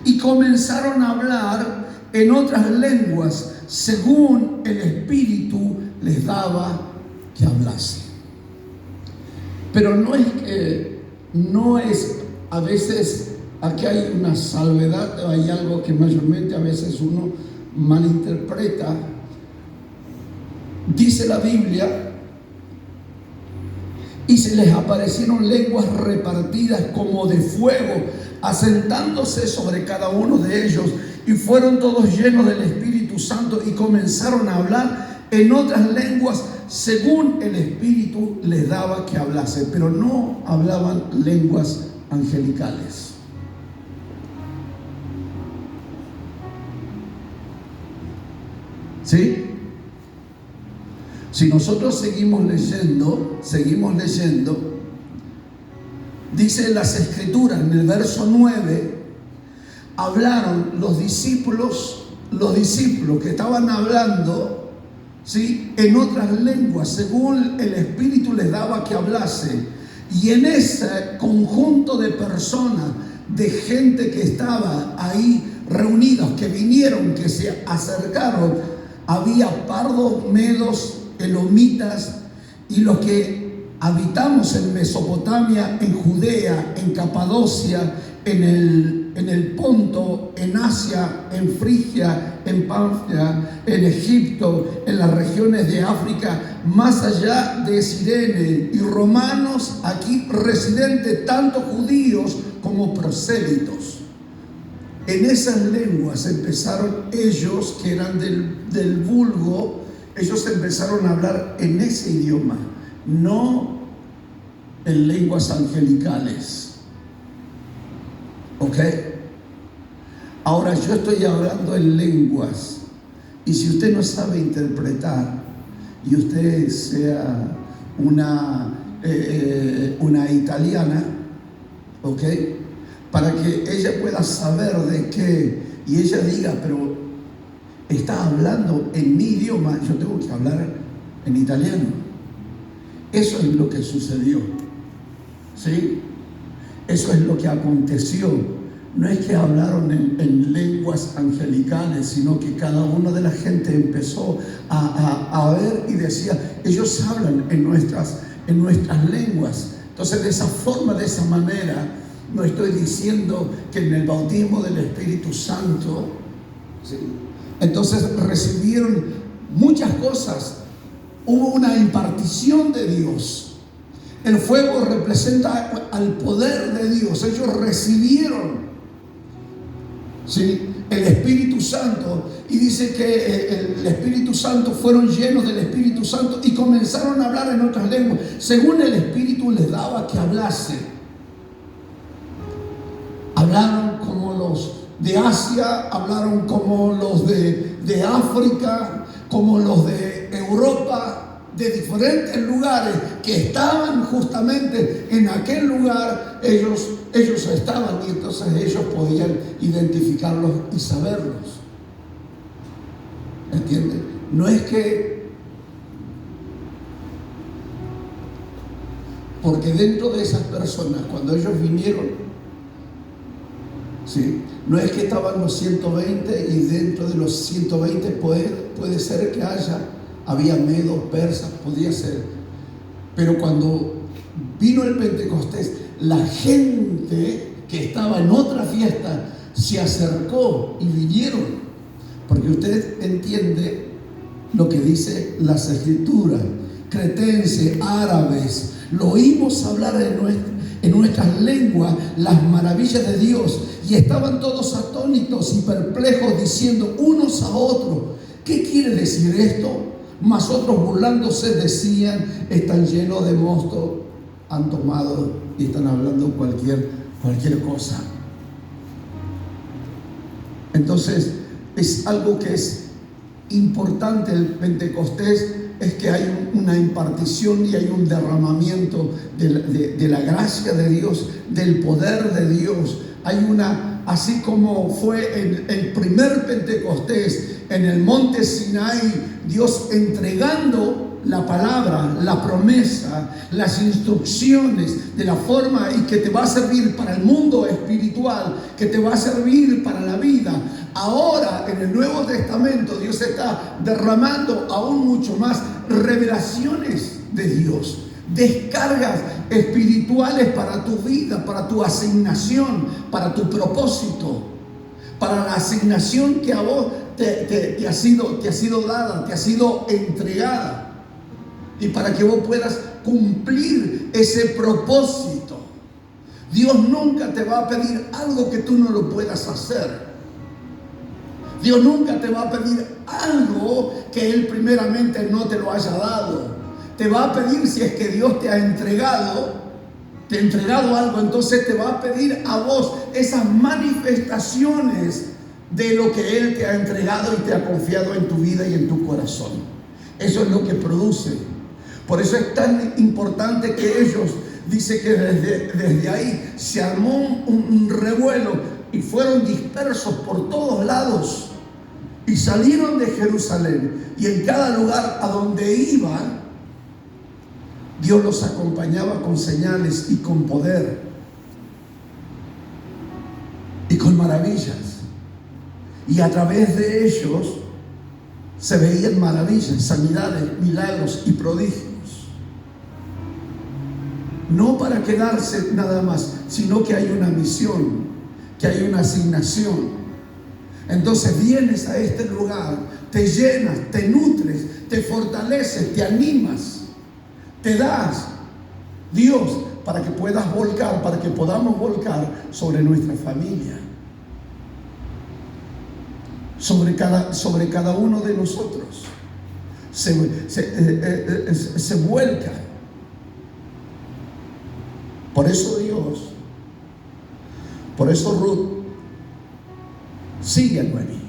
y comenzaron a hablar en otras lenguas, según el Espíritu les daba que hablase. Pero no es, a veces, aquí hay una salvedad, hay algo que mayormente a veces uno malinterpreta. Dice la Biblia, y se les aparecieron lenguas repartidas como de fuego, asentándose sobre cada uno de ellos, y fueron todos llenos del Espíritu Santo y comenzaron a hablar en otras lenguas según el Espíritu les daba que hablase, pero no hablaban lenguas angelicales. ¿Sí? Si nosotros seguimos leyendo, dice las Escrituras en el verso 9, hablaron los discípulos que estaban hablando, ¿sí?, en otras lenguas, según el Espíritu les daba que hablase. Y en ese conjunto de personas, de gente que estaba ahí reunidos, que vinieron, que se acercaron, había pardos, medos, elomitas, y los que habitamos en Mesopotamia, en Judea, en Capadocia, en el Ponto, en Asia, en Frigia, en Panfilia, en Egipto, en las regiones de África, más allá de Cirene, y romanos aquí residentes, tanto judíos como prosélitos. En esas lenguas empezaron ellos, que eran del vulgo, ellos empezaron a hablar en ese idioma, no en lenguas angelicales. ¿Ok? Ahora yo estoy hablando en lenguas, y si usted no sabe interpretar, y usted sea una italiana, ¿ok?, para que ella pueda saber de qué, y ella diga, pero está hablando en mi idioma, yo tengo que hablar en italiano. Eso es lo que sucedió, ¿sí? Eso es lo que aconteció. No es que hablaron en lenguas angelicales, sino que cada una de la gente empezó a ver y decía, ellos hablan en nuestras lenguas. Entonces, de esa forma, de esa manera, no estoy diciendo que en el bautismo del Espíritu Santo, ¿sí?, entonces recibieron muchas cosas. Hubo una impartición de Dios. El fuego representa al poder de Dios. Ellos recibieron, ¿sí?, el Espíritu Santo. Y dice que el Espíritu Santo, fueron llenos del Espíritu Santo y comenzaron a hablar en otras lenguas, según el Espíritu les daba que hablase. Hablaron como los de Asia, hablaron como los de África, como los de Europa, de diferentes lugares que estaban justamente en aquel lugar. Ellos estaban, y entonces ellos podían identificarlos y saberlos. ¿Entienden? No es que, porque dentro de esas personas, cuando ellos vinieron, ¿sí?, no es que estaban los 120 y dentro de los 120 puede ser que había medos, persas, podía ser. Pero cuando vino el Pentecostés, la gente que estaba en otra fiesta se acercó y vinieron. Porque usted entiende lo que dice las Escrituras. Cretenses, árabes, lo oímos hablar en nuestras lenguas las maravillas de Dios, y estaban todos atónitos y perplejos, diciendo unos a otros, ¿qué quiere decir esto? Mas otros, burlándose, decían, están llenos de mosto, han tomado y están hablando cualquier cosa. Entonces, es algo que es importante. El Pentecostés es que hay una impartición y hay un derramamiento de la gracia de Dios, del poder de Dios. Hay así como fue el primer Pentecostés en el monte Sinaí, Dios entregando la palabra, la promesa, las instrucciones de la forma y que te va a servir para el mundo espiritual, que te va a servir para la vida. Ahora en el Nuevo Testamento Dios está derramando aún mucho más revelaciones de Dios, descargas espirituales para tu vida, para tu asignación, para tu propósito, para la asignación que a vos te ha sido dada, te ha sido entregada, y para que vos puedas cumplir ese propósito. Dios nunca te va a pedir algo que tú no lo puedas hacer. Dios nunca te va a pedir algo que Él primeramente no te lo haya dado. Te va a pedir, si es que Dios te ha entregado algo, entonces te va a pedir a vos esas manifestaciones de lo que Él te ha entregado y te ha confiado en tu vida y en tu corazón. Eso es lo que produce. Por eso es tan importante que ellos, dice que desde ahí se armó un revuelo y fueron dispersos por todos lados y salieron de Jerusalén, y en cada lugar a donde iban Dios los acompañaba con señales y con poder y con maravillas. Y a través de ellos se veían maravillas, sanidades, milagros y prodigios. No para quedarse nada más, sino que hay una misión, que hay una asignación. Entonces vienes a este lugar, te llenas, te nutres, te fortaleces, te animas, te das Dios para que puedas volcar, para que podamos volcar sobre nuestra familia, sobre cada uno de nosotros. Se vuelca. Por eso Ruth sigue a Noemí.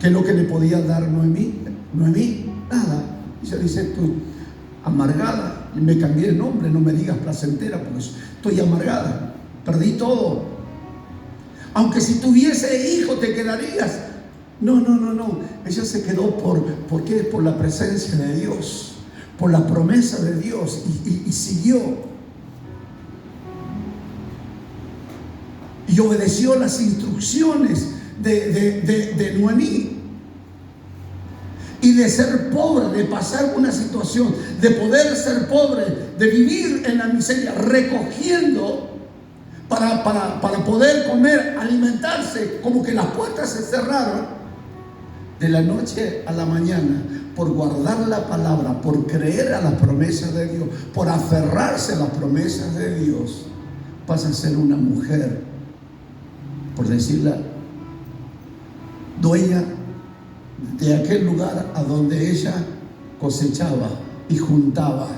¿Qué es lo que le podía dar Noemí? Noemí, nada. Ella dice: estoy amargada, y me cambié el nombre, no me digas placentera, porque estoy amargada, perdí todo. Aunque si tuviese hijo te quedarías. No. Ella se quedó ¿por qué? Por la presencia de Dios, por la promesa de Dios, y siguió. Y obedeció las instrucciones de Noemí. Y de ser pobre, de pasar una situación, de poder ser pobre, de vivir en la miseria, recogiendo para poder comer, alimentarse, como que las puertas se cerraron. De la noche a la mañana, por guardar la palabra, por creer a las promesas de Dios, por aferrarse a las promesas de Dios, pasa a ser una mujer, por decirla, dueña de aquel lugar a donde ella cosechaba y juntaba.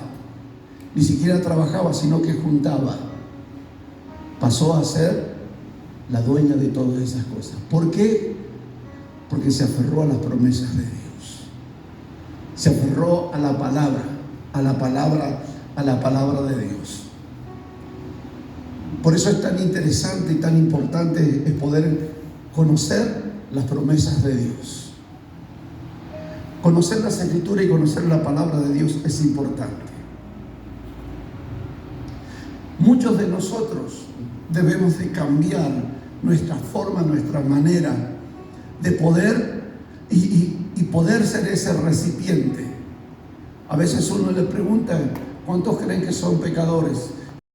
Ni siquiera trabajaba, sino que juntaba. Pasó a ser la dueña de todas esas cosas. ¿Por qué? Porque se aferró a las promesas de Dios. Se aferró a la palabra de Dios. Por eso es tan interesante y tan importante es poder conocer las promesas de Dios. Conocer las Escrituras y conocer la palabra de Dios es importante. Muchos de nosotros debemos de cambiar nuestra forma, nuestra manera de poder y poder ser ese recipiente. A veces uno le pregunta: ¿cuántos creen que son pecadores?